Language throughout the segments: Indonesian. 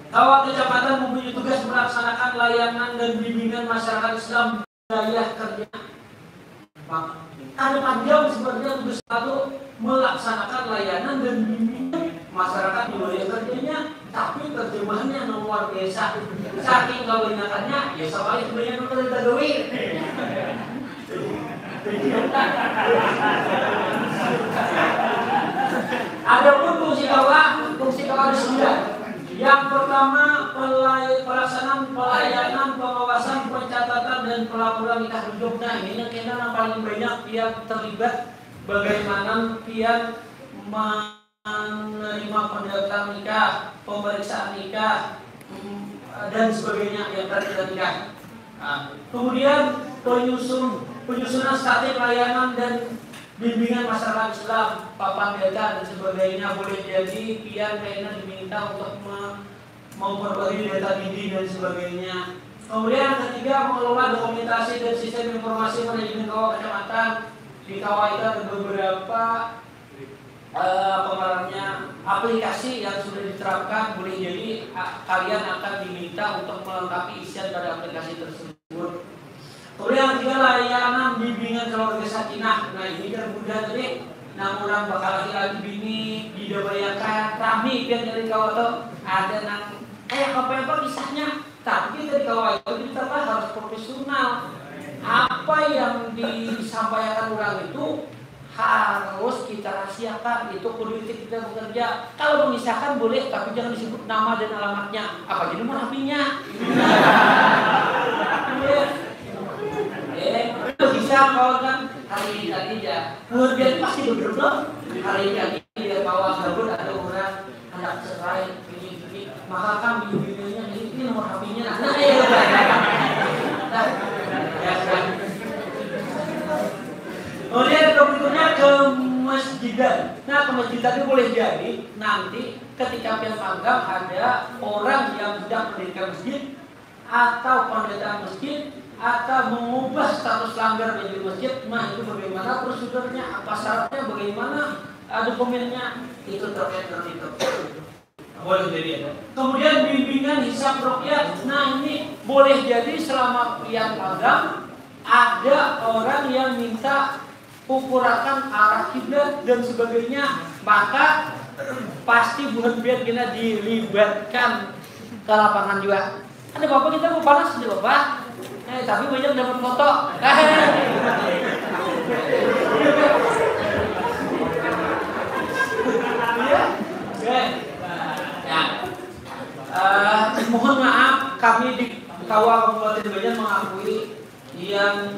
Kawah Kecamatan mempunyai tugas melaksanakan layanan dan bimbingan masyarakat Islam wilayah kerja. Ada panjang sebenarnya tugas satu melaksanakan layanan dan bimbingan masyarakat di wilayah kerjanya, tapi terjemahannya luar biasa. Saking kebanyakannya, ya sama sebenarnya kita gawe. Ada pun fungsi kawah ada 9. Yang pertama, pelaksanaan pelayanan, pengawasan, pencatatan dan pelaporan nikah hidup. Nah, ini yang paling banyak yang terlibat, bagaimana pian menerima pendaftaran nikah, pemeriksaan nikah dan sebagainya yang terkait nikah. Nah, kemudian penyusunan strategi layanan dan bimbingan masyarakat Islam, papan data dan sebagainya. Boleh jadi pian kayaknya diminta untuk memperbarui data diri dan sebagainya. Kemudian ketiga, mengelola dokumentasi dan sistem informasi manajemen kawah kecamatan. Di kawah itu ada beberapa aplikasi yang sudah diterapkan. Boleh jadi kalian akan diminta untuk melengkapi isian pada aplikasi tersebut. Kemudian ketiga, layanan bimbingan keluarga sakinah. Nah, ini kan mudah tadi. Nah, orang bakal lagi bini didabayakan rami biar dari kawah itu ada nang kayak apa kisahnya. Tapi dari kawah itu kita harus profesional. Apa yang disampaikan orang itu harus kita rahasiakan. Itu politik kita bekerja. Kalau mengisahkan boleh, tapi jangan disebut nama dan alamatnya. Apa jadi mau rapinya? Bisa kalau kan hari ini tadi ya kemudian pasti betul hari ini dia bawa gabut ada orang anak cerai begini maka kan bimbingannya ini nomor HP-nya kemudian berikutnya ke masjidan. Nah, ke masjidan itu boleh jadi nanti ketika pian panggang ada orang yang sedang mendirikan masjid atau pendeta masjid atau mengubah status langgar menjadi masjid. Nah, itu bagaimana prosedurnya, apa syaratnya, bagaimana dokumennya, itu terkait dengan itu. Boleh jadi ya. Kemudian bimbingan hisab ruqyah. Nah, ini boleh jadi selama pian magang ada orang yang minta ukurakan arah kiblat dan sebagainya, maka pasti bukan biar kita dilibatkan ke lapangan juga. Ada bapak kita mau panas di bapak. Tapi banyak dapat foto. Mohon maaf, kami di Kawah Kabupaten Banjar mengakui yang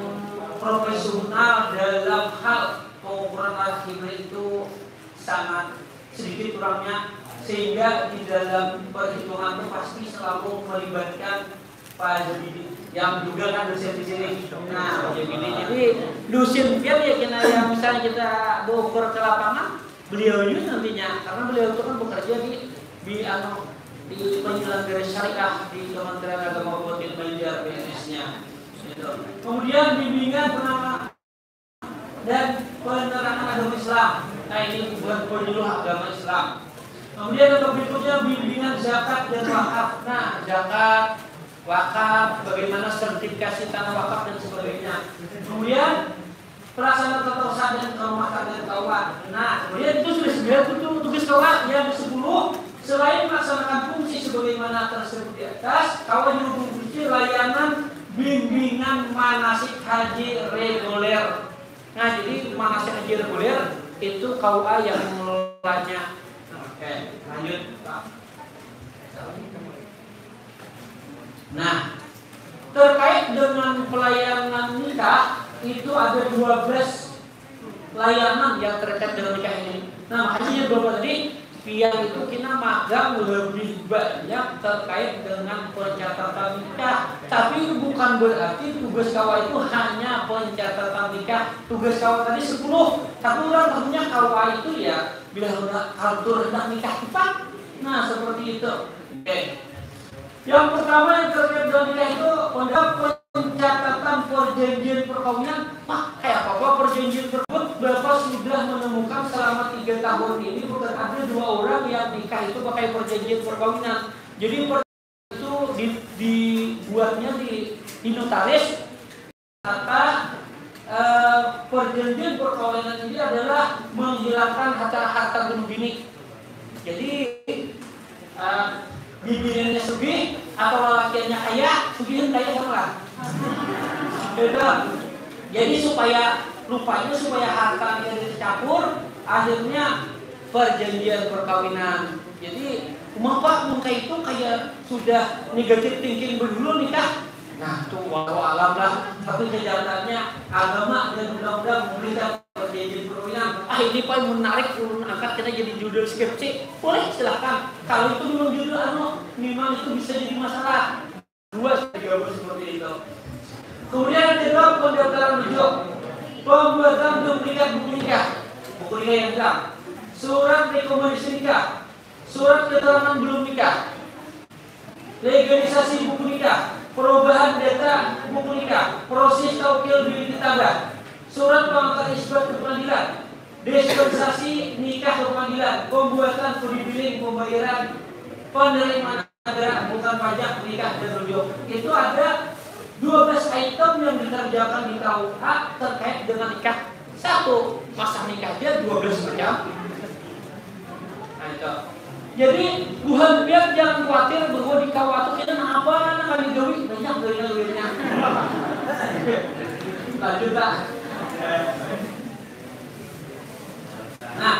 profesional dalam hal pengukuran arah kiblat itu sangat sedikit kurangnya, sehingga di dalam perhitungan itu pasti selalu melibatkan Pak Jabidi yang juga kan dosen di sini. Nah, jadi dosen biar ya kena yang misalnya kita berukur ke lapangan, beliau ini nantinya karena beliau itu kan bekerja di penyelenggara syariah di Kementerian Agama Kabupaten Banjar BNS-nya. Gitu. Kemudian bimbingan penama dan penerangan agama Islam. Nah, ini bukan penyuluh agama Islam. Kemudian yang berikutnya bimbingan zakat dan wakaf. Nah, zakat, wakaf, bagaimana sertifikasi tanah wakaf dan sebagainya. Kemudian pelaksanaan tata usaha dan rumah tangga kawan. Nah, kemudian itu sudah 9 tugas kawan yang 10. Selain melaksanakan fungsi sebagaimana tersebut di atas, kawan juga berfungsi layanan bimbingan manasik haji reguler. Nah, jadi manasik haji reguler itu KUA yang mengelolanya. Oke, lanjut Pak. Nah, terkait dengan pelayanan nikah itu ada 12 layanan yang terkait dengan nikah ini. Nah, makanya Bapak tadi pian itu kita magang lebih banyak terkait dengan pencatatan nikah. Tapi bukan berarti tugas kawa itu hanya pencatatan nikah. Tugas kawa tadi 10, tapi orang tahunya kawa itu ya bila atur hendak nikah cepat. Nah, seperti itu. Oke. Yang pertama yang terkait dengan nikah itu pencatatan perjanjian perkawinan. Kayak apa perjanjian tersebut? Bapak sudah menemukan selama 3 tahun ini bukan ada 2 orang yang nikah itu pakai perjanjian perkawinan. Jadi itu dibuatnya di notaris. Kata perjanjian perkawinan ini adalah menghilangkan harta bunuh bini. Jadi bininya sugih atau lelakiannya kaya, sugihin kaya sama. Beda. Jadi supaya hartanya dicampur, akhirnya perjanjian perkawinan. Jadi maka muka itu kayak sudah negatif thinking dulu nikah. Nah tuh walau alam lah. Tapi kenyataannya agama dan undang-undang memberikan perjanjian perkawinan. Ini Pak menarik turun angkat kita jadi judul skripsi. Boleh silahkan. Kalau itu memang judul memang itu bisa jadi masalah. Dua jawab seperti itu. Kemudian yang kedua pendaftaran rujuk. Pembuatan duplikat buku nikah. Buku nikah yang hilang. Surat rekomendasi nikah. Surat keterangan belum nikah. Legalisasi buku nikah. Perubahan data buku nikah. Proses taukil bilik tetangga. Surat pengangkatan isbat ke pengadilan. Dispensasi nikah ke pengadilan. Pembuatan kode billing pembayaran penerimaan negara bukan pajak nikah dan rujuk. Itu ada 12 item yang dikerjakan di KUH terkait dengan nikah. Satu, masa nikah dia 12 macam. Nah itu. Jadi bukan biar jangan khawatir bahwa di KUH itu kita apa akan digawi banyak gawinnya. Lanjut tak. Nah,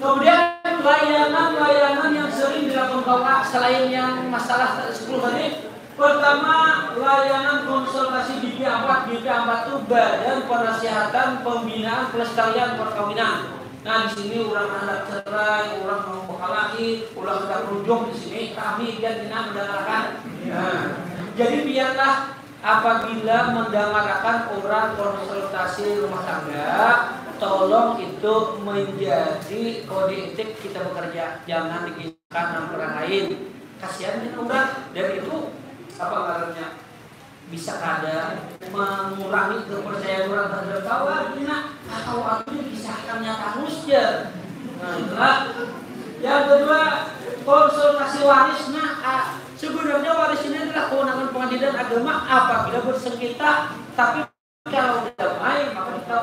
kemudian layanan yang sering dilakukan KUH selain yang masalah 10 tadi. Pertama, layanan konsultasi BP4. BP4 itu Badan Penasihatan Pembinaan Pelestarian Perkawinan. Nah, di sini orang hendak cerai, orang mau berkelahi, orang hendak rujuk di sini, kami dan kita mendengarkan. Nah, jadi biarlah apabila mendengarkan orang konsultasi rumah tangga, tolong itu menjadi kode etik kita bekerja. Jangan dikisahkan dengan orang lain. Kasihan kan orang dan itu apa ngarannya bisa ada mengurangi kepercayaan orang terhadap kawan. Kalau aku dikisahkan nyata harusnya. Nah itulah. Yang kedua, konsultasi waris. Sebenarnya waris ini adalah kewenangan pengadilan agama apabila bersengketa. Tapi kalau damai maka kita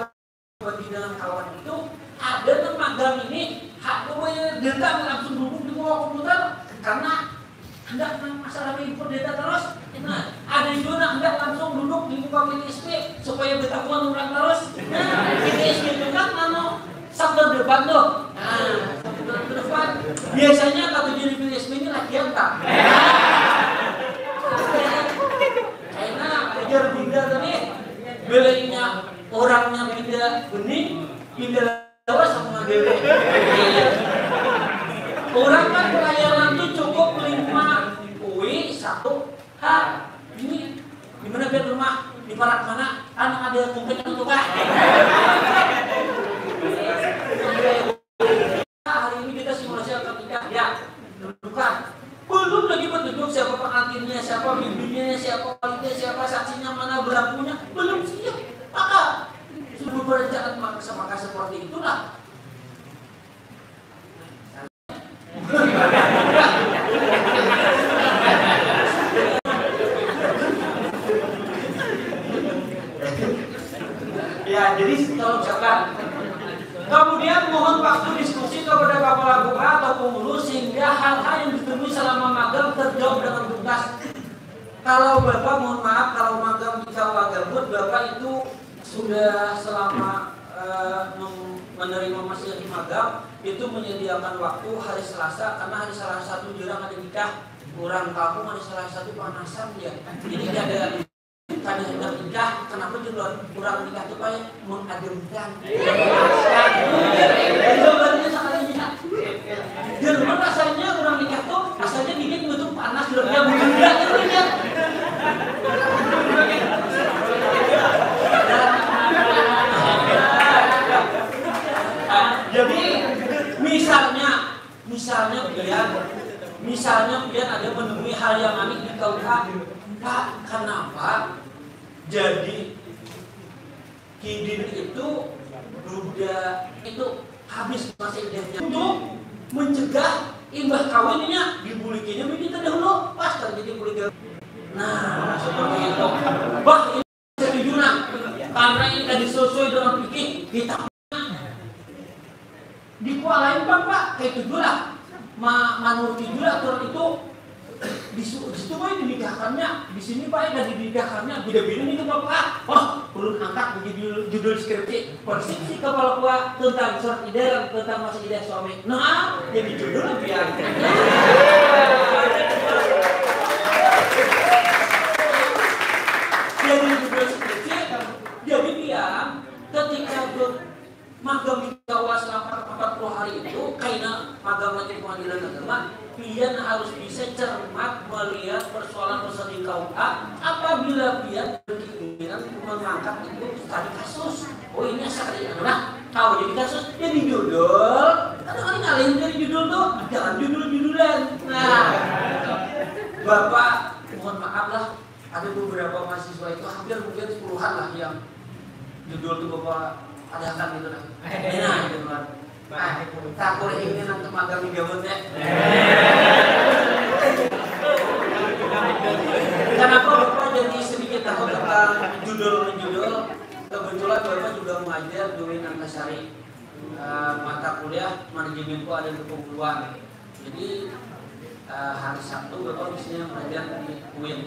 dengan kawan itu ada magang ini hak denda langsung duduk di bawah komputer karena hendak masalah impor data terus. Nah, ada juga hendak langsung duduk di muka PTSP supaya bertakuan orang terus. Nah, PTSP itu kan sabda depan tuh. Nah, sabda depan. Biasanya kalau jadi PTSP ini latihan tak. Karena ajar pindah tadi belainya orangnya pindah bening, pindah lawas sama dewe. Orang kan pelayanan itu cukup 5 UI 1 H. Ini gimana biar rumah di barat mana? Anak ada kumpul untuk hari ini kita simulasi ketika ya dudukan. Belum lagi berduduk siapa pengantinnya, siapa bimbingnya, siapa walinya, siapa saksinya, mana berlakunya, belum siap. Maka sudah berencana maka seperti itulah. Ya, jadi tolong siapkan. Kemudian mohon waktu diskusi kepada kepala BUA atau pengurus sehingga hal-hal yang ditemui selama magang terjawab dengan tuntas. Kalau Bapak mohon maaf kalau magang di KUH Gambut, Bapak itu sudah selama menerima masih magang itu menyediakan waktu hari Selasa karena hari Selasa itu jarang ada nikah. Orang kampung hari Selasa itu panasan ya. Jadi ada hendak nikah, kenapa juga kurang nikah itu kayak mengademkan. Jawabannya sangat nikah. Jerman rasanya orang nikah tuh asalnya dingin bentuk panas, dalamnya menggembira gitu ya. Jadi misalnya biar ada menemui hal yang aneh di KUH. Pak, kenapa jadi kidin itu duda itu habis masa idahnya untuk mencegah imbah kawinnya dibulikinnya Nah, seperti itu. Bah, ini setujuan. Karena ini tadi sesuai dengan pikir kita. Di kuala lain Pak, kayak itu lah. Menurut itu aturan itu di situ Pak dinikahkannya, di sini Pak yang dinikahkannya beda-beda nih Bapak. Oh, ulun angkat menjadi judul skripsi persepsi kepala gua tentang surat edaran tentang masa idah suami. Nah, jadi judul biar. Jadi judul skripsi, jadi dia ketika magang di Jawa selama 40 hari itu, karena magang di pengadilan agama, pian harus bisa cermat melihat persoalan-persoalan di KUA apabila pian berkeinginan mengangkat itu tadi kasus. Oh ini asal dari mana? Kau jadi kasus, jadi judul. Kadang-kadang ngalihin dari judul tuh, jangan judul-judulan. Nah, Bapak mohon maaf lah, ada beberapa mahasiswa itu hampir mungkin 10-an lah yang judul tuh Bapak adakan gitu lah. Enak gitu kan. Tak boleh ingin untuk magang di gabut ya. Kenapa Bapak jadi sedikit tahu tentang judul-judul? Kebetulan Bapak juga mengajar di UIN Antasari, mata kuliah manajemen ada di Penguluan. Jadi hari Sabtu Bapak biasanya mengajar di UIN.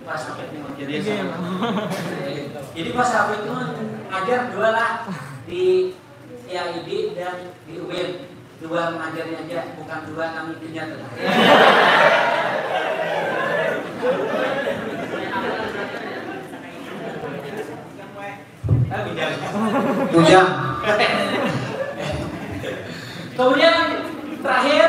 Pas Hafid jadi Pas Hafid itu ngajar dua lah di IAID dan di UIN. Dua mengajarnya aja, bukan dua kami punya tuh. Bujang. Kemudian terakhir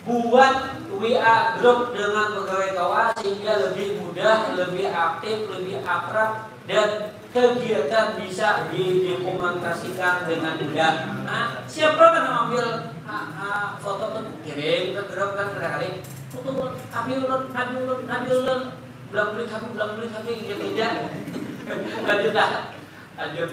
buat WA grup dengan pegawai KUA sehingga lebih mudah, lebih aktif, lebih akrab dan kegiatan bisa didokumentasikan dengan mudah. Nah, siapa kan ambil foto tuh kirim ke grup kan kali foto kami ulun belang beli kami gitu aja. Lanjut.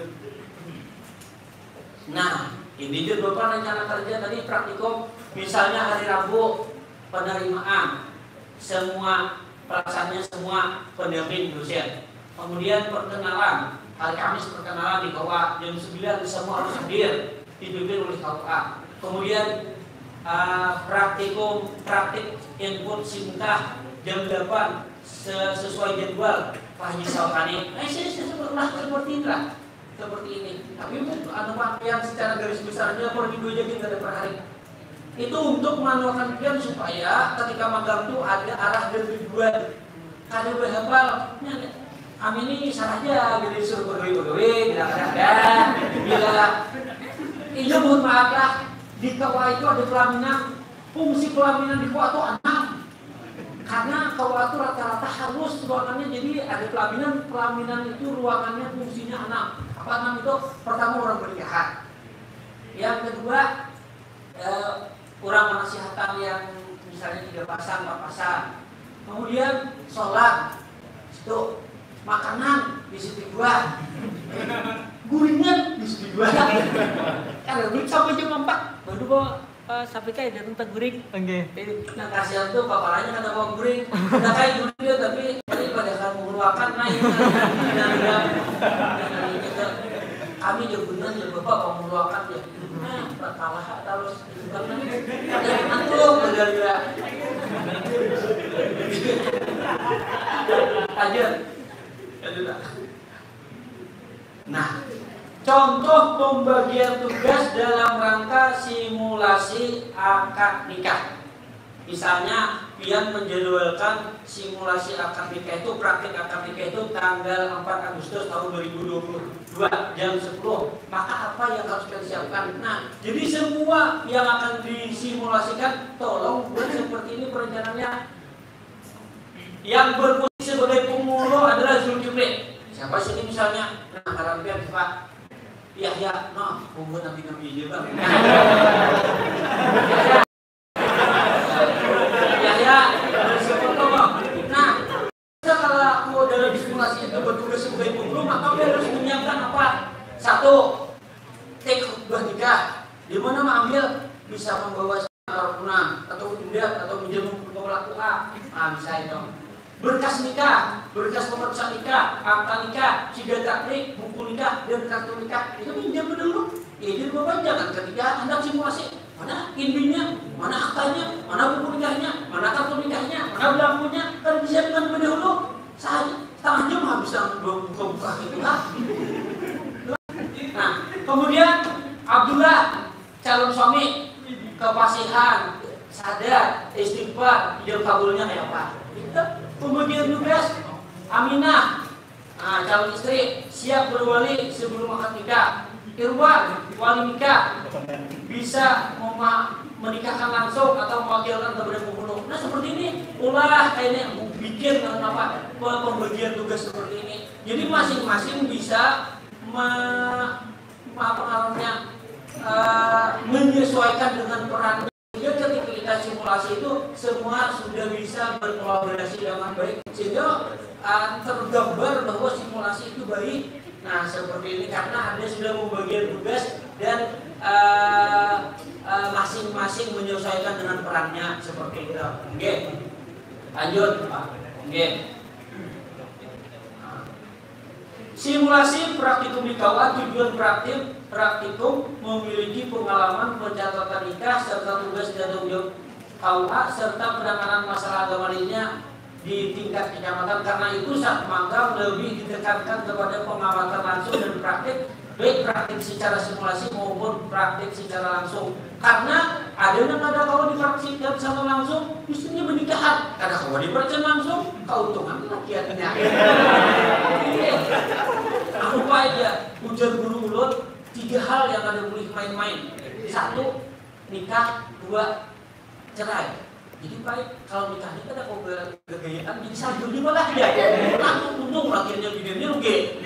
Nah, ini juga Bapak rencana kerja tadi praktikum, misalnya hari Rabu penerimaan semua pelaksanaannya semua pendamping dosen. Kemudian perkenalan, hari Kamis perkenalan di KUA jam 9 semua harus hadir dipimpin oleh KUA. Kemudian praktik input simtah jam 8 sesuai jadwal Pak Haji Salkani. Seperti inilah. Seperti ini. Tapi untuk yang secara garis besarnya per minggu aja kita ada per hari. Itu untuk manualkan pian supaya ketika magang itu ada arah dan tujuan. Ada berhafal. Kami ini saja jadi disuruh pegawai bila ada. Bila itu mohon maaf lah di KUA itu ada pelaminan. Fungsi pelaminan di KUA itu 6. Karena KUA itu rata-rata harus ruangannya jadi ada pelaminan itu ruangannya fungsinya 6. Apa 6 itu? Pertama orang pernikahan. Yang kedua kurang penasihatan yang misalnya 3 pasang, 4 pasang. Kemudian sholat, itu makanan di situ 2, guringan di situ 2. Kalau guring sampai jam 4, baru bawa sampai kayak datang guring. Nah kasihan tuh kepalanya kata bawa guring, udah kayak guring dia tapi daripada kamu mengeluarkan naik. Kami jagungan ya Bapak mau mengeluarkan ya. Kalah terus antum benar-benar aja. Nah, contoh pembagian tugas dalam rangka simulasi akad nikah. Misalnya pian menjadwalkan simulasi akad nikah itu, praktik akad nikah itu tanggal 4 Agustus tahun 2022 jam 10. Maka apa yang harus kita siapkan? Nah, jadi semua yang akan disimulasikan tolong buat seperti ini perencanaannya. Yang berposisi sebagai pemuluh adalah Zulkifli. Siapa sih ini misalnya? Nah, harap pian Pak. Ya, pembuat nabi-nabi aja Bang. Bertugas sebagai pemuluh, maka dia harus menyiapkan apa? 1. Take khutbah nikah. Di mana mengambil bisa membawa arah atau indah atau menjamu pelaku A. Nah, bisa itu. Berkas nikah, berkas pemeriksaan nikah, akta nikah, sidatraknik, buku nikah, dan kartu nikah. Itu pinjam dulu. Jadi Bapak jangan ketika Anda simulasi, mana indingnya, mana aktanya, mana buku nikahnya, mana kartu nikahnya, mana belangkunya, kan bisa dengan pendahulu. Saya setengah jam habis buka itu lah. Nah, kemudian Abdullah calon suami kepasihan, sadar, istighfar, ijab kabulnya kayak apa? Pembagian tugas Aminah, nah, calon istri siap berwali sebelum akad nikah. Irwan, wali nikah bisa menikahkan langsung atau mewakilkan kepada pembunuh. Nah seperti ini, ulah kayaknya bikin apa pembagian tugas seperti ini. Jadi masing-masing bisa menyesuaikan dengan peran. Ketika kita simulasi itu semua sudah bisa berkolaborasi dengan baik sehingga tergambar bahwa simulasi itu baik. Nah seperti ini karena Anda sudah membagian tugas dan masing-masing menyesuaikan dengan perannya seperti itu. Oke, lanjut Pak. Oke. Simulasi praktikum di KUA tujuan praktikum memiliki pengalaman pencatatan nikah serta tugas dan tanggung jawab KUA serta penanganan masalah agama lainnya di tingkat kecamatan. Karena itu saat magang lebih ditekankan kepada pengamatan langsung dan praktik, baik praktik secara simulasi maupun praktik secara langsung. Karena ada yang ada kalau dipraktikkan secara langsung mestinya bernikahan, karena kalau dipraktikkan langsung keuntungan rakyatnya. Aku lupa aja ujar guru ulun 3 hal yang ada boleh main-main. 1, nikah. 2, cerai. Jadi baik kalau nikah itu ada kegayaan jadi salju di malah ya. Langsung untung akhirnya bidangnya rugi.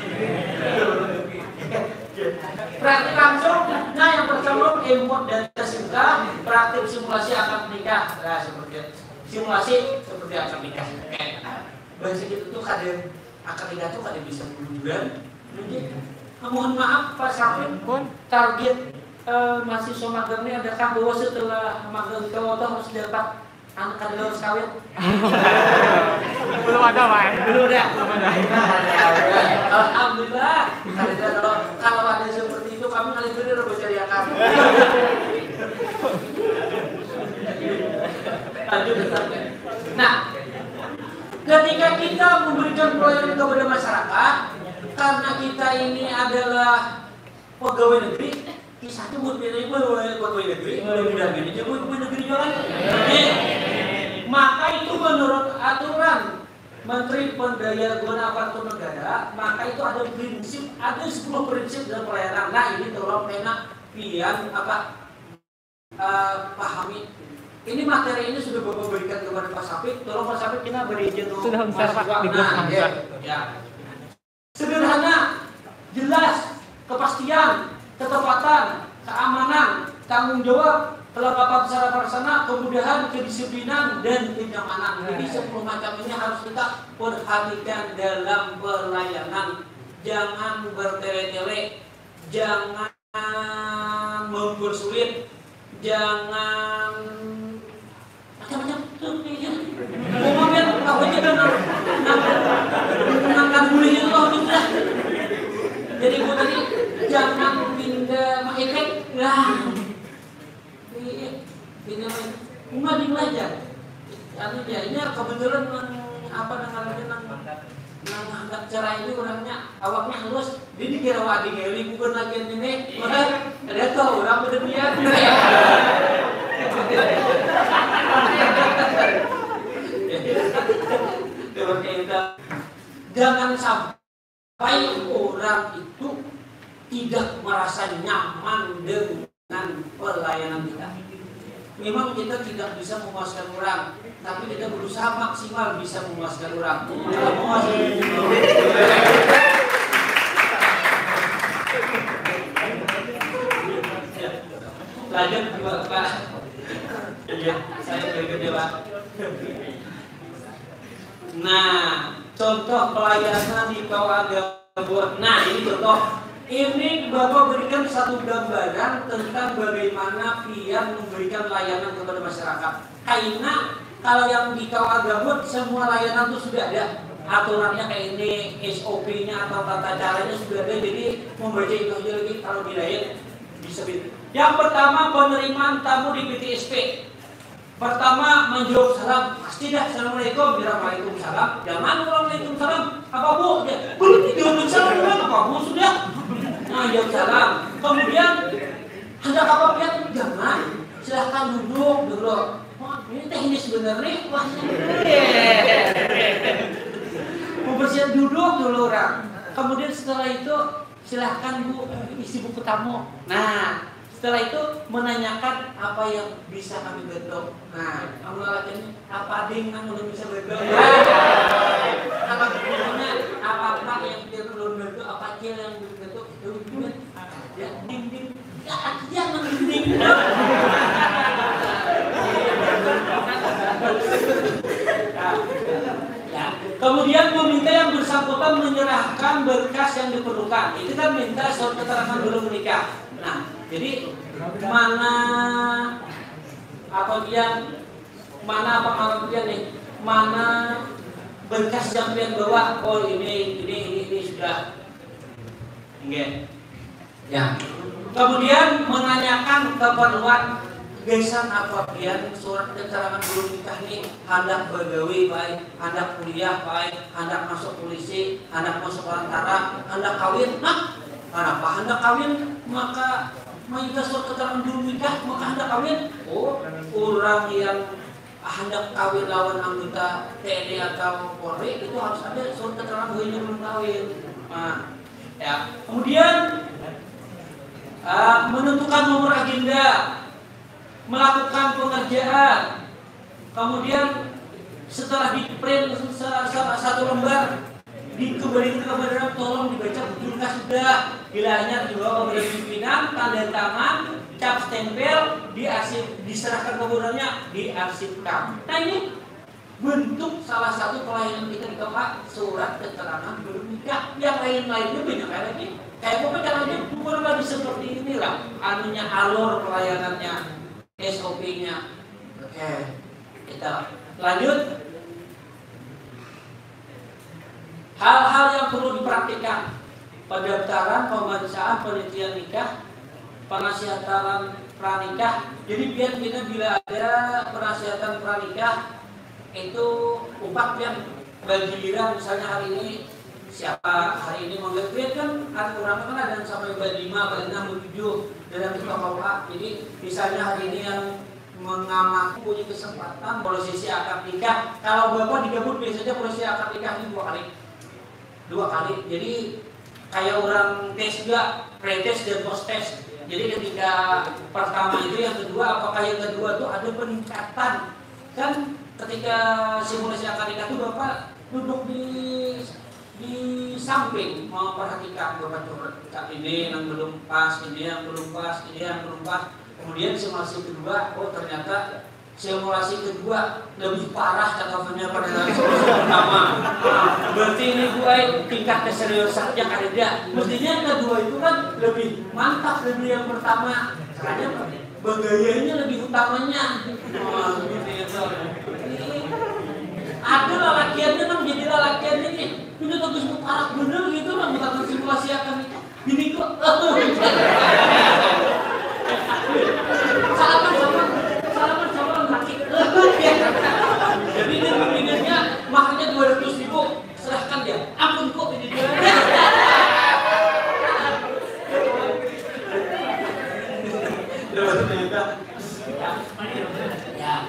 Praktik langsung. Nah yang pertama import dan tersingkat. Praktik simulasi akad nikah. Nah seperti simulasi seperti akad nikah. Bahasa itu tuh kadang akad nikah tuh kadang bisa bulan. Mohon maaf Pak Syafrin, target mahasiswa magang ini adakah bahwa setelah magang ke Woto harus dapat anak harus kawin? Belum ada Pak. Belum ada. Alhamdulillah. Kalau ada seperti itu kami kali ini udah mencari akar. Nah, ketika kita memberikan pelayanan kepada masyarakat, karena kita ini adalah pegawai negeri, kisahnya buat pegawai negeri, mudah-mudahan ini jadi pegawai negeri juga. Maka itu menurut aturan Menteri Pendayaan Aparatur Negara, maka itu ada prinsip, ada 10 prinsip dalam pelayanan. Nah ini tolong enak pian pahami. Ini materi ini sudah Bapak berikan kepada Pak Sapik. Tolong Pak Sapik kita beri izin untuk sudah Pak di grup ya. Sederhana, jelas, kepastian, ketepatan, keamanan, tanggung jawab, kelengkapan secara pelaksana, kemudahan, kedisiplinan, dan kenyamanan. Jadi 10 macam ini harus kita perhatikan dalam pelayanan. Jangan bertele-tele, jangan mempersulit, jangan macam-macam. Ngomongin apa aja kan menangkan bullying Allah juga. Jadi gue tadi jangan pindah mahiket lah. Pindah mahiket belajar. Artinya ini kebetulan apa namanya nang cara ini orangnya awaknya halus. Dia dikira wadi ngeli bukan lagi ini. Maka ada tuh orang udah lihat. Jangan sampai orang itu tidak merasa nyaman dengan pelayanan kita. Memang kita tidak bisa memuaskan orang, tapi kita berusaha maksimal bisa memuaskan orang. Kalau memuaskan lanjut Pak. Saya berikutnya Pak. Nah, contoh pelayanan di KUA. Nah, ini contoh. Ini Bapak berikan satu gambaran tentang bagaimana Pian memberikan layanan kepada masyarakat. Karena kalau yang di KUA Gambut semua layanan itu sudah ada. Aturannya kayak ini, SOP-nya atau tata caranya sudah ada. Jadi membaca itu aja lagi kalau di lain bisa. Yang pertama, penerimaan tamu di PTSP. Pertama, menjawab salam. Pasti dah, Assalamualaikum, Waalaikumsalam. Jangan Waalaikumsalam. Apa bu? Belum jawab salam, apa bu sudah? Nah, jawab salam. Kemudian ada apa pihak? Jangan. Silahkan duduk dulu. Oh, ini teknis bener nih. Wah, membersihkan duduk dulu orang. Kemudian setelah itu silahkan bu isi buku tamu. Nah, setelah itu menanyakan apa yang bisa kami bantu. Nah, kamu latihan apa ding kamu bisa bantu? Apa kebutuhannya? Apa yang kita perlu bantu? Apa skill yang bantu? Itu gimana? Ya, ding. Ya, ding. Ya. Kemudian meminta yang bersangkutan menyerahkan berkas yang diperlukan. Itu kan minta surat keterangan belum menikah. Nah, jadi mana berkas yang kalian bawa? Oh ini sudah. Enggak. Ya. Kemudian menanyakan keperluan gesan apabila surat keterangan belum nikah ini hendak bergawe baik, hendak kuliah baik, hendak masuk polisi, hendak masuk perantara, hendak kawin. Nah, kenapa hendak kawin? Maka mengingat surat keterangan belum nikah maka hendak kawin. Oh, orang yang hendak kawin lawan anggota TNI atau Polri itu harus ada surat keterangan belum kawin. Nah, ya. Kemudian menentukan nomor agenda, melakukan pengerjaan, kemudian setelah di print satu lembar dikembalikan kepada tolong dibaca betulkah sudah, bila hanya dibawa kepada pimpinan, tanda tangan, cap stempel, diserahkan kemudiannya, diarsipkan. Nah ini bentuk salah satu pelayanan kita di tempat surat keterangan belum nikah. Yang lain-lainnya banyak lagi. Kayak caranya kurang lebih seperti inilah anunya, alur pelayanannya, SOP-nya. Oke, kita lanjut. Hal-hal yang perlu dipraktikkan: pendaftaran, pemeriksaan, penelitian nikah, penasihatan pranikah. Jadi biar kita bila ada penasihatan pranikah itu upah yang bergiliran, misalnya hari ini siapa hari ini mau lihat kan aturan kan ada sampai bab 5, bab 6, bab 7 dalam kitab Al-Quran. Jadi misalnya hari ini yang mengamati punya kesempatan prosesi akad nikah. Kalau bapak digabung biasanya prosesi akad nikah ini dua kali. Jadi kayak orang tes juga, pre-tes dan post-tes. Jadi ketika pertama itu, yang kedua, apakah yang kedua itu ada peningkatan? Kan ketika simulasi akad nikah itu bapak duduk di samping memperhatikan bapak ini yang belum pas, ini yang belum pas, ini yang belum pas. Kemudian simulasi kedua, oh ternyata simulasi kedua lebih parah catatannya pada simulasi pertama. Berarti ini tingkat keseriusannya ada. Mestinya yang kedua itu kan lebih mantap dari yang pertama. Karena bagayanya lebih utamanya. Ada lalakiannya nang jadi lalakiannya nih. Ini bagus parah bener gitu lah, bukan simulasi akan ini kok. Salaman laki. Jadi dia pembinanya makanya 200.000 serahkan dia. Ampun kok ini dia. Ya.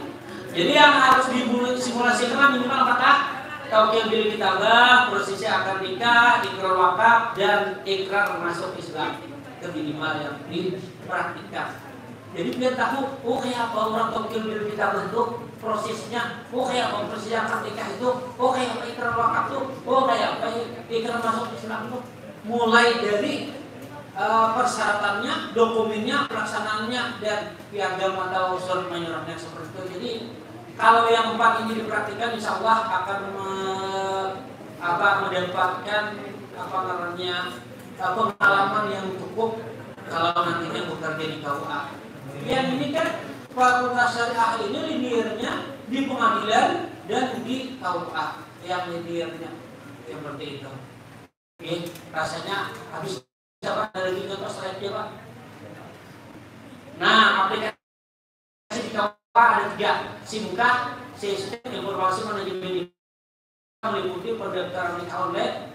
Jadi yang harus disimulasikan minimal apakah? Tauqir bil kitabah, prosesi akad nikah, ikrar wakaf, dan ikrar masuk Islam. Itu minimal yang dipraktikkan. Jadi biar tahu, oh kayak apa orang tauqir bil kitabah itu prosesnya, oh kayak apa prosesi akad nikah itu, oh kayak apa ikrar wakaf itu, oh kayak apa ikrar masuk Islam itu. Mulai dari persyaratannya, dokumennya, pelaksanaannya, dan piagam atau surat menyuratnya seperti itu. Jadi kalau yang 4 ini dipraktikkan, insya Allah akan mendapatkan pengalaman yang cukup kalau nantinya bekerja di KUA. Yang ini kan Fakultas Syariah ini liniernya di pengadilan dan di KUA yang lidirnya seperti itu. Oke, rasanya habis siapa ada lagi contoh slide-nya Pak? Nah, aplikasi di KUA ada 3, SIMKA, Sistem Informasi Manajemen meliputi pendaftaran nikah online,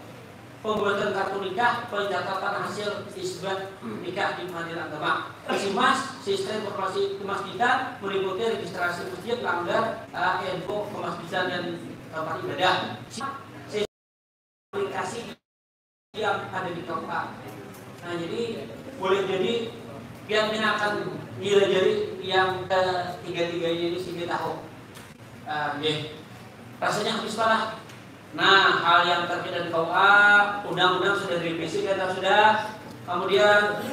pembuatan kartu nikah, pencatatan hasil isbat nikah di pengadilan agama. SIMAS, Sistem Informasi Kemasjidan meliputi registrasi masjid, langgar, info kemasjidan dan tempat ibadah. Aplikasi yang ada di KUA. Nah, jadi boleh jadi yang kita akan jadi yang ketiga-tiganya ini sini tahu. Rasanya habis parah. Nah, hal yang terkait dengan KUA, undang-undang sudah direvisi kata sudah. Kemudian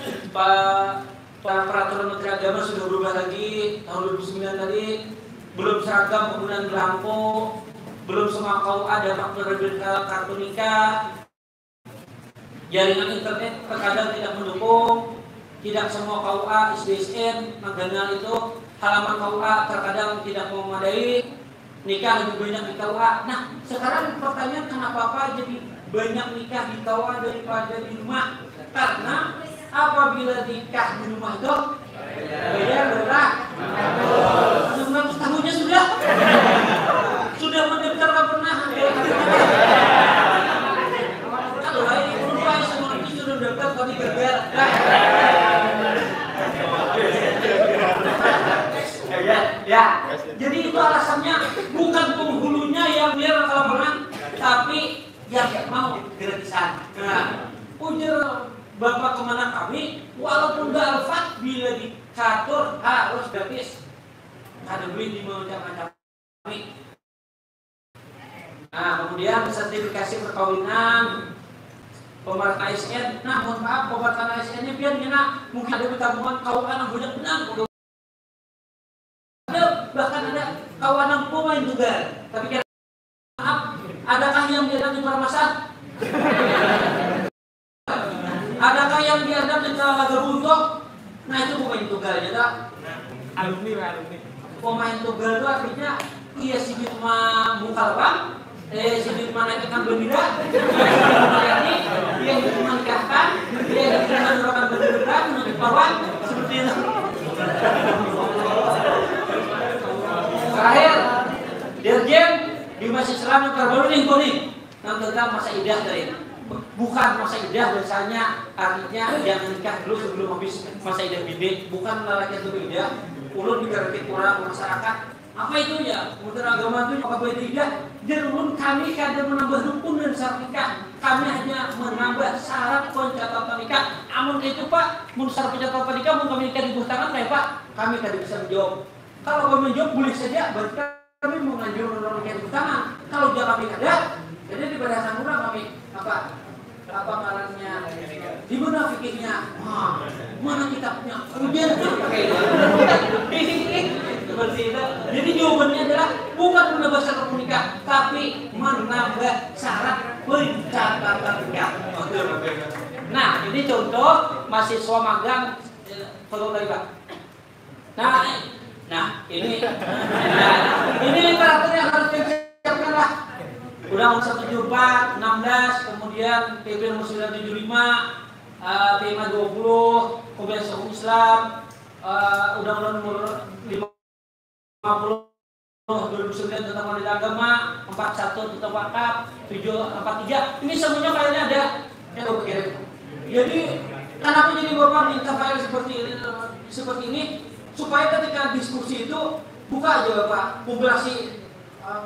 peraturan Menteri Agama sudah berubah lagi tahun 2009 tadi. Belum seragam penggunaan belangko, belum semua KUA dapat menerbitkan kartu nikah. Jaringan internet terkadang tidak mendukung. Tidak semua KUA SDSN mengenal itu. Halaman KUA terkadang tidak memadai. Nikah lebih banyak di KUA. Nah, sekarang pertanyaan kenapa Pak jadi banyak nikah di KUA daripada di rumah? Karena apabila nikah di rumah itu bayar berapa? 600 tahunnya sudah mendaftar nggak pernah. Kalau ini berubah semua ini sudah mendaftar tapi gagal. Ya, jadi itu alasannya bukan penghulunya yang biar lapangan, tapi yang mau gratisan. Nah, ujar Bapak kemana kami, walaupun gak alfat bila dicatur harus gratis. Ada beli di macam-macam kami. Nah, kemudian sertifikasi perkawinan, pembahasan ASN. Nah, mohon maaf, pembahasan ASN-nya biar mungkin ada pertemuan kawan banyak benang. Bahkan ada kawanan pemain juga. Tapi kira maaf, adakah yang diadap di Parmasan? Adakah yang diadap di Talaga Buntok? Nah, itu pemain tunggal ya tak? Alumni. Pemain tunggal itu artinya iya sidit mah mukalwang, sidit mah naikkan bendera, dia yang menikahkan, dia yang menurunkan bendera, menurut pawang seperti itu. Terakhir, dirjen di Masjid Islam terbaru nih, tentang masa idah tadi. Bukan masa idah biasanya artinya jangan nikah dulu sebelum habis masa idah bini. Bukan lelaki itu idah. Ulun dikritik orang masyarakat. Apa itu ya? Kementerian Agama itu apa itu idah? Dirun kami kadang menambah rukun dan syarat nikah. Kami hanya menambah syarat pencatatan nikah. Amun itu Pak, mun syarat pencatatan nikah mun kami nikah di tangan kayak Pak, kami tidak bisa menjawab. Kalau kami menjawab boleh saja, berarti kami mau ngajuin orang yang di tangan. Kalau dia kami ada, jadi di bahasan murah kami apa ngarannya? Di mana fikirnya? Mana kitabnya? Ujian pakai seperti itu. Jadi jawabannya adalah bukan menambah syarat nikah, tapi menambah syarat pencatatan nikah. Nah, ini contoh mahasiswa magang foto tadi Pak. Nah, ini literatur yang harus disiapkan lah. Undang-Undang 174, 16, kemudian PP nomor 975, tema 20, Konvensi Hukum Islam, Undang-Undang nomor 50 2009 tentang wanita agama, 41 tentang wakaf, 743. Ini semuanya kayaknya ada yang berbeda. Jadi kenapa jadi Bapak minta file seperti ini? Supaya ketika diskusi itu buka aja Bapak, kumulasi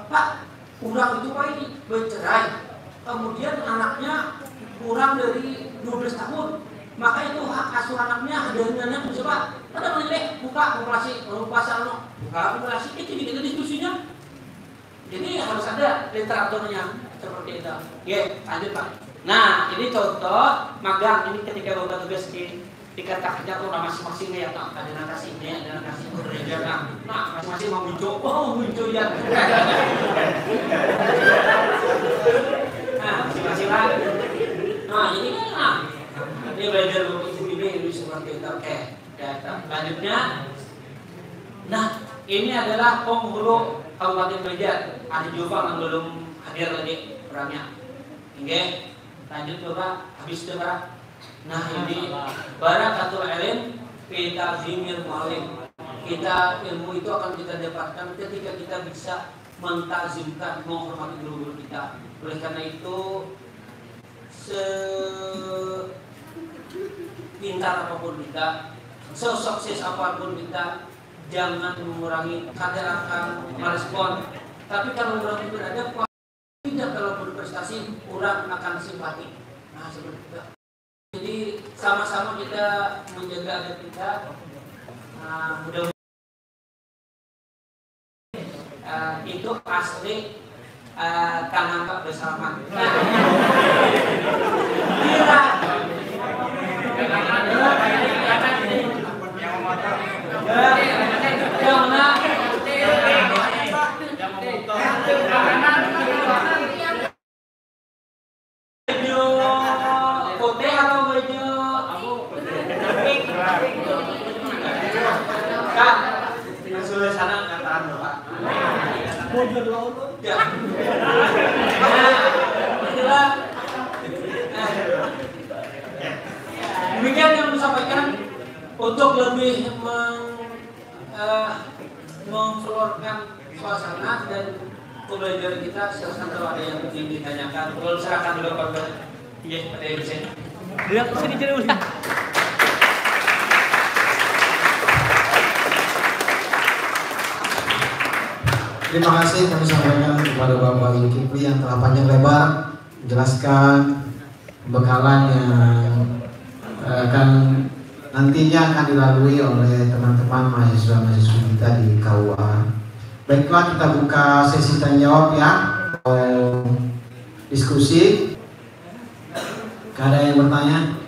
Pak, kurang itu Pak ini bercerai, kemudian anaknya kurang dari 12 tahun, maka itu hak asuh anaknya dari nenek siapa? Ada menilai buka kumulasi, pasal buka kumulasi itu juga diskusinya. Jadi harus ada literaturnya seperti itu. Oke, lanjut Pak. Nah, ini contoh magang ini ketika Bapak tugas dikatakannya tuh nama masing-masingnya ya tak ada nasi ini ada nasi gereja nah masing-masing mau muncul ya nah masing-masing lah nah ini kan ini belajar ini seperti itu oke lanjutnya nah ini adalah penghulu Kabupaten Banjar ada juga yang belum hadir lagi orangnya. Oke, lanjut coba habis itu Pak. Nah ini barakatul ilm fi ta'zimil muallim. Kita ilmu itu akan kita dapatkan ketika kita bisa mentazimkan, menghormati guru-guru kita. Oleh karena itu sepintar apapun kita, sesukses apapun kita, jangan mengurangi kadar akan merespon. Tapi kalau orang itu ada tidak, kalau berprestasi orang akan simpati. Nah seperti itu. Jadi sama-sama kita menjaga adat kita. Mudah-mudahan itu asli kanangka bersama. Putih atau baju Kak, sudah sana kataan Pak. Bojor laut ya. Itulah. Demikian yang disampaikan untuk lebih memflorkan suasana dan pembelajaran kita. Silakan kalau ada yang ingin ditanyakan, boleh silakan dulu Pak. Iya, ada yang bisa. Lihat sini jadi udah. Terima kasih kami sampaikan kepada Bapak Zulkifli yang telah panjang lebar menjelaskan pembekalan yang nantinya akan dilalui oleh teman-teman mahasiswa-mahasiswa kita di KUA. Baiklah, kita buka sesi tanya jawab ya, diskusi. Ada yang bertanya?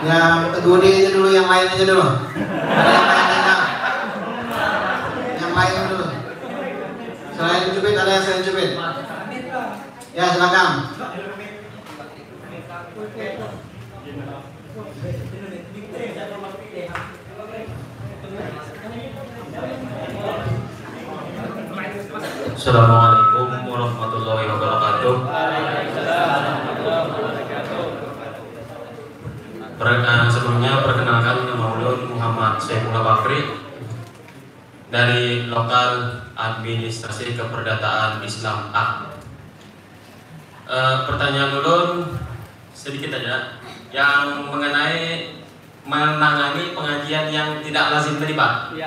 Yang kedua aja dulu, yang lain aja dulu. Ada yang lain aja. Yang lain dulu. Selain cubit, ada yang selain cubit? Ya silakan. Assalamualaikum warahmatullahi wabarakatuh. Sebelumnya perkenalkan, nama ulun Muhammad Syaifullah Bakri dari Lokal Administrasi Keperdataan Islam A. Pertanyaan ulun sedikit aja, yang mengenai menangani pengajian yang tidak lazim tadi Pak.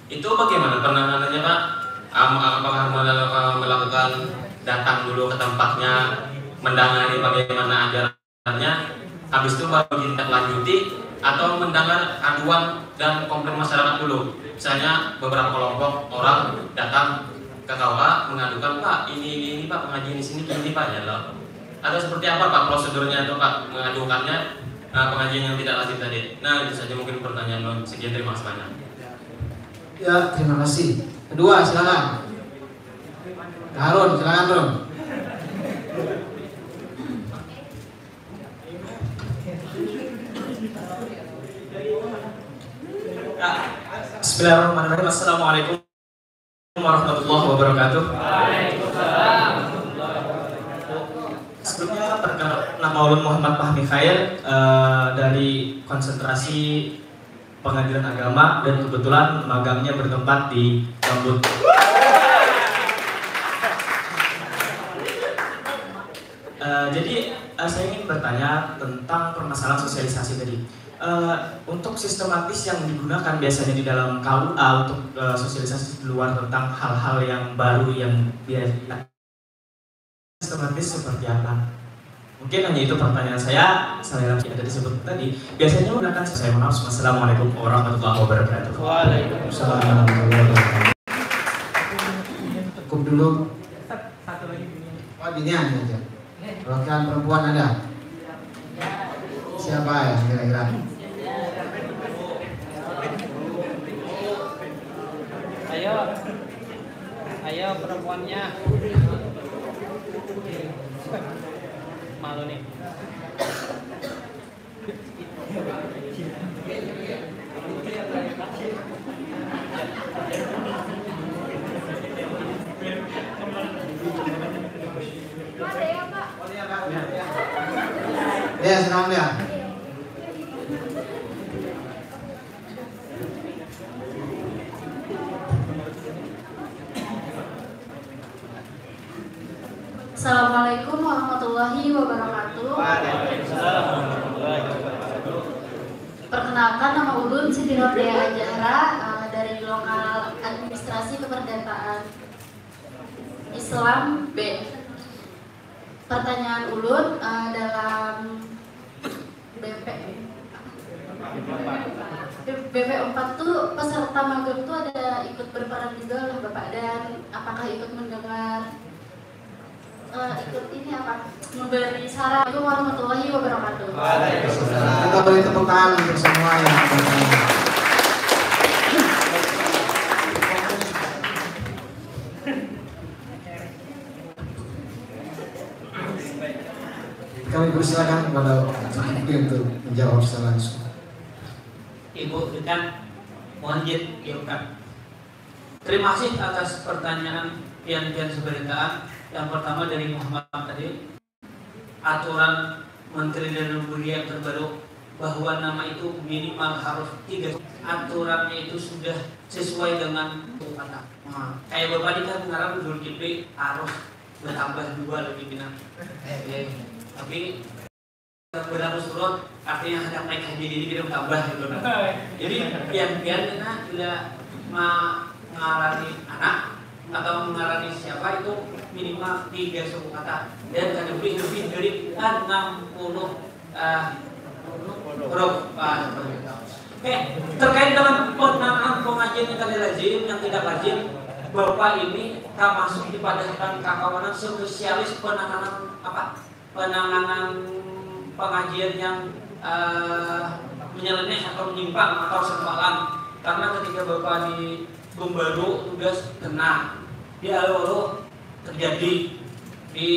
Itu bagaimana penanganannya Pak? Apakah melakukan datang dulu ke tempatnya, mendengar bagaimana ajarannya, habis itu baru ditindaklanjuti, atau mendengar aduan dan komplain masyarakat dulu? Misalnya beberapa kelompok orang datang ke KUA mengadukan, Pak ini Pak pengajian di sini gini Pak ya loh. Atau seperti apa Pak prosedurnya itu Pak mengadukannya pengajian yang tidak lazim tadi? Nah itu saja mungkin pertanyaan. Sekian, terima kasih banyak. Ya, terima kasih. Kedua, silakan. Harun, silakan Harun. Bismillahirrahmanirrahim. Assalamualaikum warahmatullahi wabarakatuh. Sebelumnya perkenalkan, nama ulun Muhammad Fahmi Khair dari konsentrasi pengadilan agama, dan kebetulan magangnya bertempat di Gambut. Jadi saya ingin bertanya tentang permasalahan sosialisasi tadi. Untuk sistematis yang digunakan biasanya di dalam KUA untuk sosialisasi di luar tentang hal-hal yang baru yang biasa, sistematis seperti apa? Mungkin hanya itu pertanyaan saya. Saya ada disebut tadi. Biasanya menggunakan, saya mohon maaf. Assalamualaikum warahmatullahi wabarakatuh. Waalaikumsalam warahmatullahi wabarakatuh. Cukup dulu. Satu lagi bini. Oh, bini aja. Perwakilan perempuan ada? Siapa ya kira-kira? Ayo perempuannya. Malu nih. Assalamualaikum warahmatullahi wabarakatuh. Perkenalkan, nama Ulun Siti Nordea Ajahra dari Lokal Administrasi Keperdataan Islam B. Pertanyaan Ulun dalam BP4 tuh peserta magang tuh ada ikut berperan juga lah Bapak, dan apakah ikut mendengar ikut ini apa memberi saran. Assalamualaikum warahmatullahi wabarakatuh. Waalaikumsalam. Kita beri tepuk tangan untuk semua yang bertanya. Kami persilakan kepada Pak untuk menjawab secara langsung. Ibu dengan mohon izin Ilka. Terima kasih atas pertanyaan pian-pian seberitaan. Yang pertama dari Muhammad tadi, aturan Menteri Dalam Negeri yang terbaru bahwa nama itu minimal harus 3. Aturannya itu sudah sesuai dengan kata. Nah, kayak Bapak ini kan sekarang Zulkifli harus bertambah 2 lebih benar. Tapi berlaku surut artinya hendak naik haji ini kita tambah gitu. Jadi pian-pian kita tidak mengalami anak atau mengalami siapa itu minimal 3 suku kata dan kan lebih dari 60 huruf. Oke, terkait dengan penanganan pengajian yang tadi lazim yang tidak lazim, Bapak ini termasuk di Padatan Kakawanan spesialis penanganan apa? Penanganan pengajian yang menyeleneh atau menyimpang atau sempalan. Karena ketika Bapak di Bumbaru tugas kena di Aloro terjadi di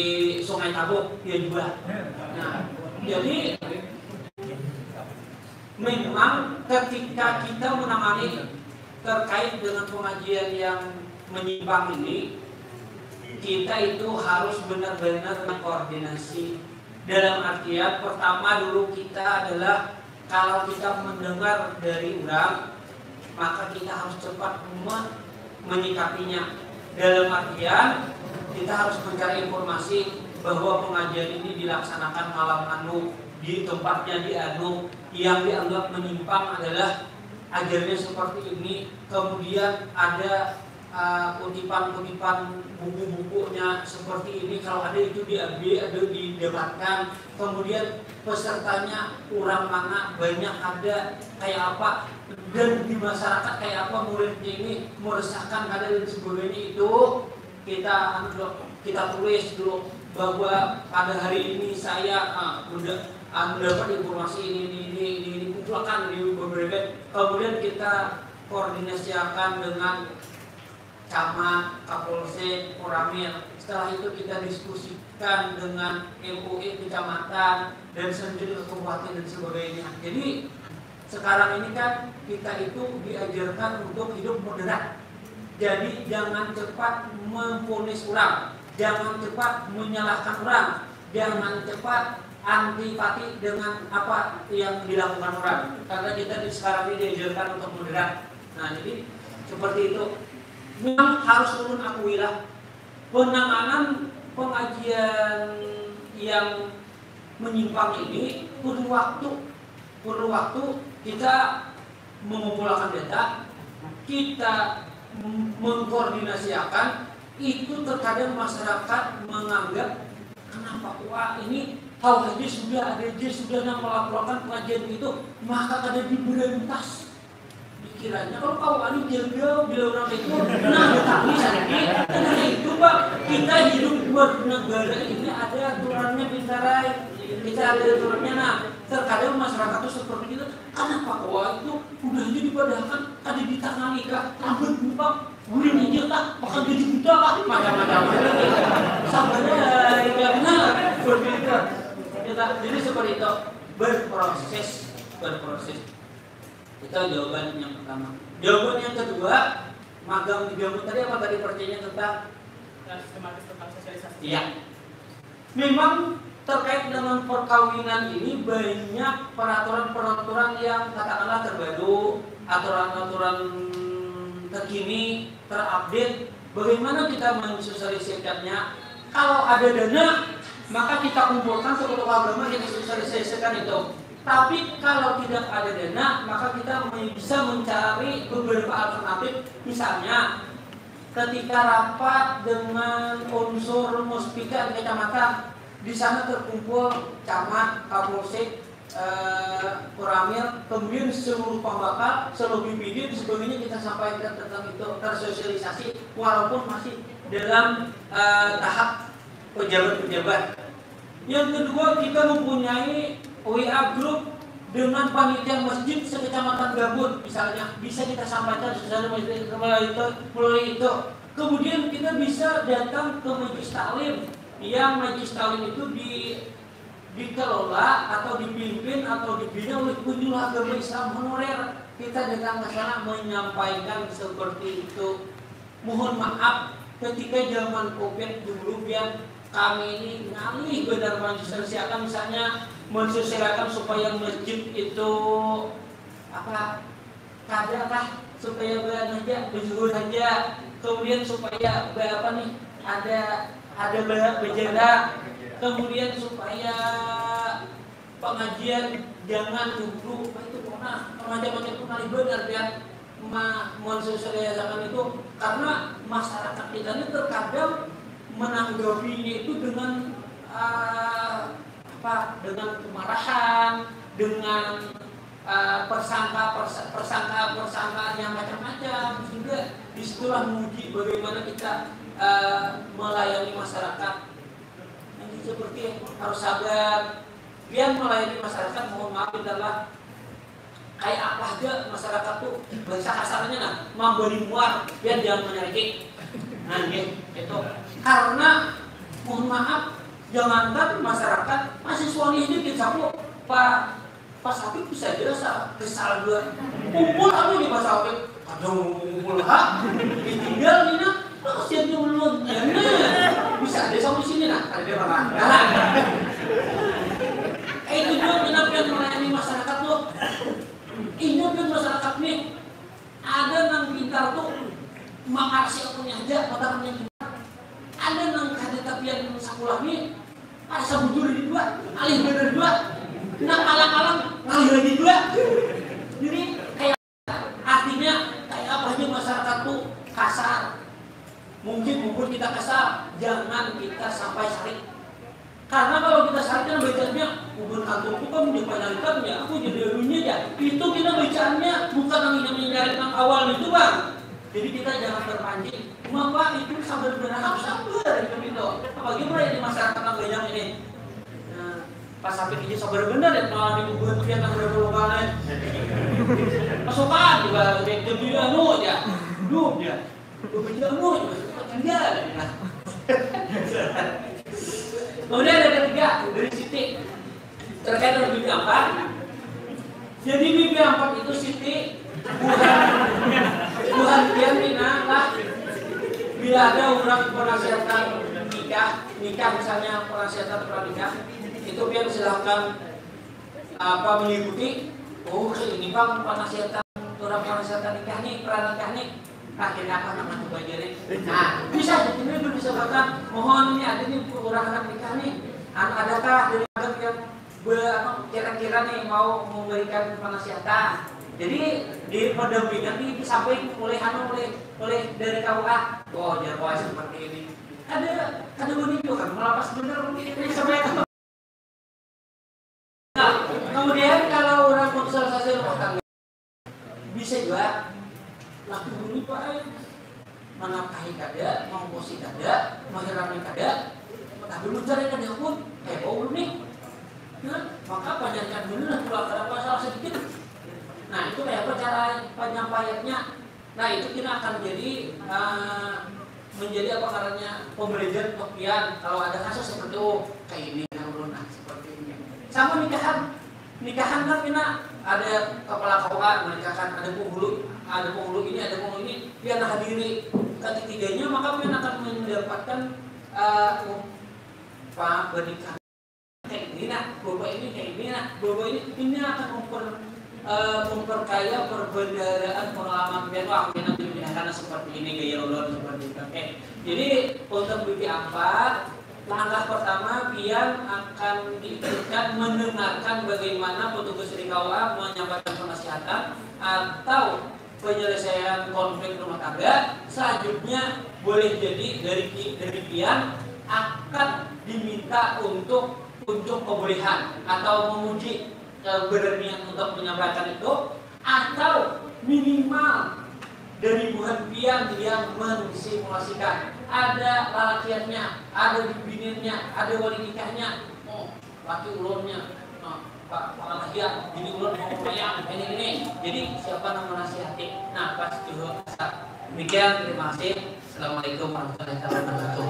Sungai Tabuk dia juga. Nah, jadi memang ketika kita menangani terkait dengan pengajian yang menyimpang ini, kita itu harus benar-benar mengkoordinasi. Dalam artian pertama dulu kita adalah kalau kita mendengar dari orang, maka kita harus cepat menyikapinya. Dalam artian kita harus mencari informasi bahwa pengajian ini dilaksanakan malam anu, di tempatnya di anu, yang dianggap menyimpang adalah ajarnya seperti ini. Kemudian ada kutipan-kutipan buku-bukunya seperti ini, kalau ada itu diambil, ada didebatkan. Kemudian pesertanya kurang mana, banyak ada kayak apa, dan di masyarakat kayak apa muridnya ini meresahkan ada dan sebagainya. Itu kita tulis dulu bahwa pada hari ini saya mendapat informasi ini kumpulkan di beberapa. Kemudian kita koordinasikan dengan Camat, Kapolsek, Koramil. Setelah itu kita diskusikan dengan MUI kecamatan dan sendiri kabupaten dan sebagainya. Jadi sekarang ini kan kita itu diajarkan untuk hidup moderat. Jadi jangan cepat memvonis orang, jangan cepat menyalahkan orang, jangan cepat antipati dengan apa yang dilakukan orang. Karena kita sekarang ini diajarkan untuk moderat. Nah, jadi seperti itu. Memang harus turun akuilah penanganan pengajian yang menyimpang ini perlu waktu kita mengumpulkan data, kita mengkoordinasikan. Itu terkadang masyarakat menganggap kenapa wah ini haji sudah ada sudah melaporkan pengajian itu maka kada diberantas. Kiranya kalau kawan jaga bila orang itu tapi sakit karena itu Pak, kita hidup bernegara ini ada aturannya pintarai, kita ada aturannya. Nah, terkadang masyarakat itu seperti itu, kenapa kawan itu udah jadi padahal ada ditangani kah, rambut Pak, guling aja kah, makan gaji buta kah, macam-macam. Sabarnya karena berbeda. Jadi seperti itu berproses. Itu jawaban yang pertama. Jawaban yang kedua, magang di Gambut tadi apa tadi pertanyaannya tentang sistematis tentang sosialisasi. Iya. Memang terkait dengan perkawinan ini banyak peraturan-peraturan yang katakanlah terbaru, aturan-aturan terkini, terupdate. Bagaimana kita mensosialisasikannya? Kalau ada dana maka kita kumpulkan tokoh agama yang sosialisasikan itu. Tapi kalau tidak ada dana, maka kita bisa mencari beberapa alternatif. Misalnya, ketika rapat dengan unsur muspika kecamatan, di sana terkumpul camat, kapolsek, Koramil, kemudian seluruh pembakar, seluruh BPD, dan sebagainya kita sampaikan tentang itu, tersosialisasi, walaupun masih dalam tahap pejabat-pejabat. Yang kedua, kita mempunyai WA group dengan panitia masjid sekecamatan Gabut, misalnya bisa kita sampaikan secara melalui itu. Kemudian kita bisa datang ke majelis taklim, yang majelis taklim itu dikelola atau dipimpin atau dibina oleh penyuluh agama Islam honorer. Kita datang ke sana menyampaikan seperti itu. Mohon maaf ketika zaman Covid dulu, biar kami ini ngalih benar mensosialisasikan, misalnya mensosialisasikan supaya masjid itu kah supaya berjujur saja, kemudian supaya ada bejana, kemudian supaya pengajian jangan dulu itu macam-macam itu kali benar ya mensosialisasikan itu, karena masyarakat kita ini terkadang menanggapinya itu dengan dengan kemarahan, dengan persangkaan yang macam-macam, sehingga disitulah menguji bagaimana kita melayani masyarakat. Jadi seperti harus sabar. Biar melayani masyarakat, mohon maaf adalah kayak apa aja masyarakat tuh bahasa kasarnya memberi muar, biar jangan menyakiti. Nah, itu karena mohon maaf, jangankan masyarakat, mahasiswa ini dicampur Pak Sapik bisa dirasa kesal dua kumpul apa di Pak Sapik kadang kumpul ditinggal ini terus jadi ulun ya bisa ada sampai sini ada dia makan itu juga kenapa yang melayani masyarakat tuh ingat kan masyarakat nih ada yang pintar tuh makasih akunya aja matanya pintar, ada yang kada tapian sekolah nih ada sabujur di dua alih bener dua nak kalang-kalang ngalih lagi dua. Jadi kayak artinya kayak apa aja masyarakat tuh kasar. Mungkin kita kasar, jangan kita sampai sarik. Karena kalau kita sarik kan bacaannya hubungan kantor itu kan dipanjangkannya, aku jadi alunya ya. Itu kita bacaannya bukan yang nyari yang awal itu bang. Jadi kita jangan terpancing. Maka itu sabar benar harus sabar itu. Apalagi mulai di masyarakat yang banyak ini. Pas sampai dia sabar benar ya malah dibuat dia tak berapa kali. Masukan juga jadi anu ya. Duh ya. Begitu anu tinggal. Kemudian ada ketiga dari Siti terkait dengan BP 4. Jadi BP 4 itu Siti bukan dia lah. Bila ada orang penasihatan nikah misalnya penasihatan pranikah itu biar silahkan mengikuti. Oh ini bang penasihatan orang penasihatan nikah nih pranikah nih akhirnya apa namanya bajarin. Nah bisa jadi bisa bahkan mohon ini ada nih orang anak nikah nih adakah dari adat yang kira-kira nih mau memberikan penasihatan. Jadi di pendampingan ini disampaikan oleh dari KUA. Oh jangan seperti ini. Ada begitu kan melapas benar ini sampai. Nah, kemudian kalau orang konsultasi rumah tangga bisa juga laku dulu Pak, menafkahi kada, mengkosi kada, menghirami kada, tapi mencari kada pun belum nih. Nah, maka panjangkan dulu dan kalau ada masalah sedikit. Nah itu kayak apa cara penyampaiannya. Nah itu kita akan menjadi apa caranya pembelajaran kepian kalau ada kasus seperti kayak ini nah seperti ini. Sama nikahan kan kita ada kepala KUA menikahkan, ada penghulu ini dia hadiri ketiganya, maka dia akan mendapatkan bernikah kayak ini bapak ini kayak ini bapak ini akan memperkaya perbendaharaan pengalaman pian wah kita karena seperti ini gaya ulun seperti itu. Jadi untuk BP 4 Langkah pertama, Pian akan diikutkan mendengarkan bagaimana petugas di KUA menyampaikan penasihatan atau penyelesaian konflik rumah tangga. Selanjutnya boleh jadi dari Pian akan diminta untuk pembolehan atau memuji keberanian untuk menyampaikan itu, atau minimal dari buhan Pian yang mensimulasikan ada lalakiannya, ada bibinirnya, ada wali nikahnya, laki ulunnya, Pak Alahya, jadi ulun mau bayang ini. Jadi siapa yang menasihati? Nah, pas juga demikian, terima kasih. Assalamualaikum warahmatullahi wabarakatuh.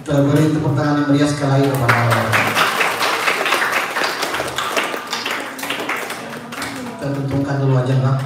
Kita beri tepuk tangan yang meriah sekali lagi kepada Allah. Kita tentukan dulu aja, Pak.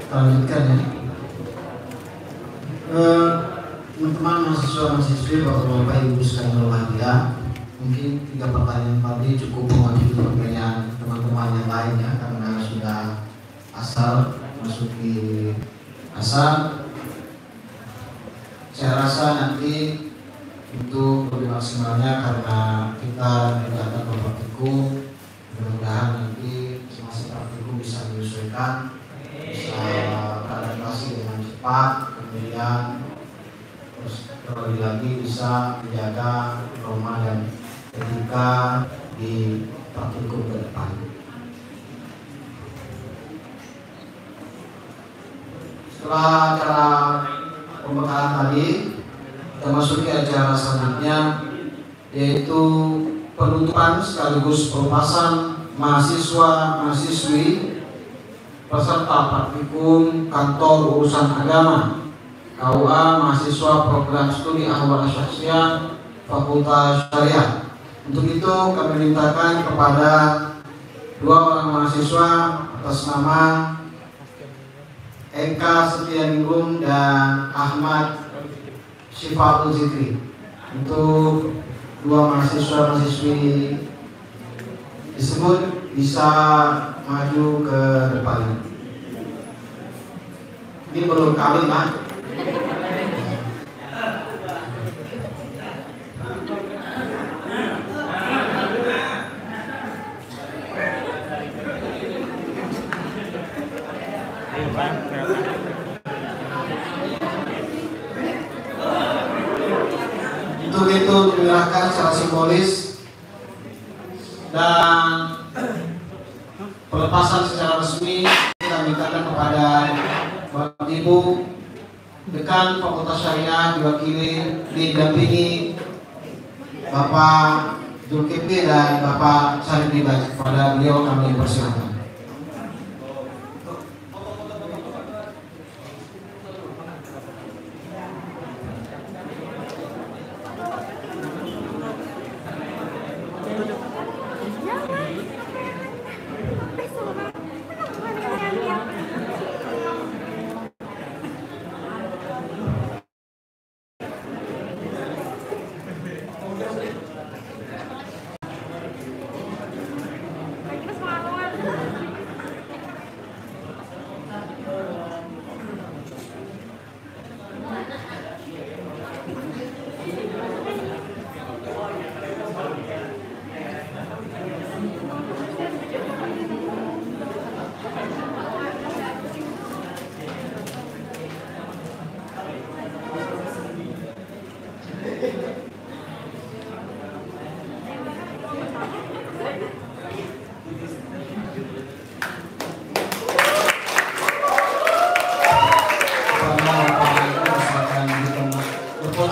Lanjutkan ya. Teman-teman mahasiswa-mahasiswi, Bapak Ibu sekalian berbahagia, mungkin 3 pertanyaan tadi cukup mewakili pertanyaan teman-teman yang lain ya, karena sudah asal masuki asal. Saya rasa nanti untuk lebih maksimalnya, karena kita tidak akan berpraktikum, mudah-mudahan nanti semasa praktikum bisa menyesuaikan, bisa beradaptasi dengan cepat, kemudian terus terlebih lagi bisa menjaga norma dan etika di praktikum ke depan. Setelah acara pembekalan tadi, kita masuk ke acara selanjutnya, yaitu penutupan sekaligus pelepasan mahasiswa-mahasiswi peserta praktikum kantor urusan agama KUA mahasiswa program studi ahwal syakhsiyah Fakultas Syariah. Untuk itu kami mintakan kepada dua orang mahasiswa atas nama Eka Setianingrum dan Ahmad Syifatul Zikri untuk dua mahasiswa-mahasiswi disebut bisa maju ke depan. Ini belum kawin, Pak. Untuk itu dinyatakan secara simbolis dan pelepasan secara resmi kita mintakan kepada Bapak Ibu Dekan Fakultas Syariah diwakili didampingi Bapak Zulkifli dan Bapak Syarif Dibaj. Kepada beliau kami persilakan.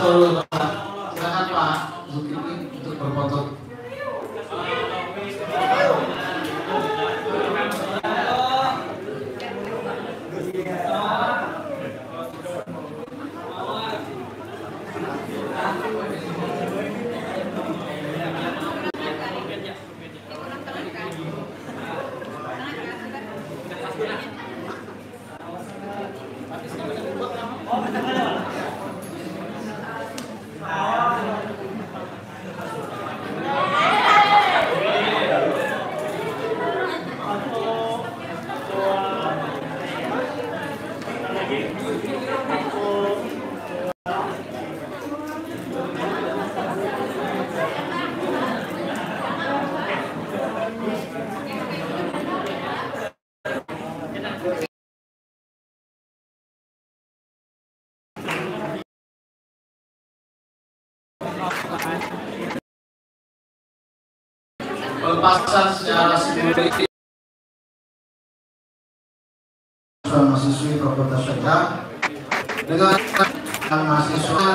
Silakan Pak Zulkifli untuk berfoto. Pelepasan secara simbolis mahasiswi Fakultas Syariah dengan mahasiswa.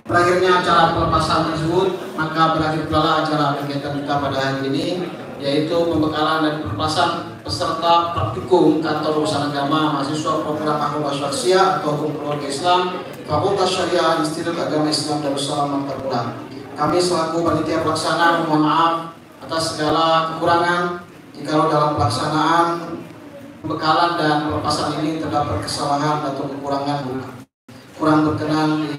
Berakhirnya acara pelepasan tersebut, maka berakhir pula acara kegiatan kita pada hari ini, yaitu pembekalan dan pelepasan peserta praktikum kantor urusan agama mahasiswa program ahwal syakhsiyah atau hukum keluarga Islam Fakultas Syariah Institut Agama Islam Darussalam Makassar. Kami selaku panitia pelaksana mohon maaf atas segala kekurangan jika dalam pelaksanaan pembekalan dan pelepasan ini terdapat kesalahan atau kekurangan kurang berkenan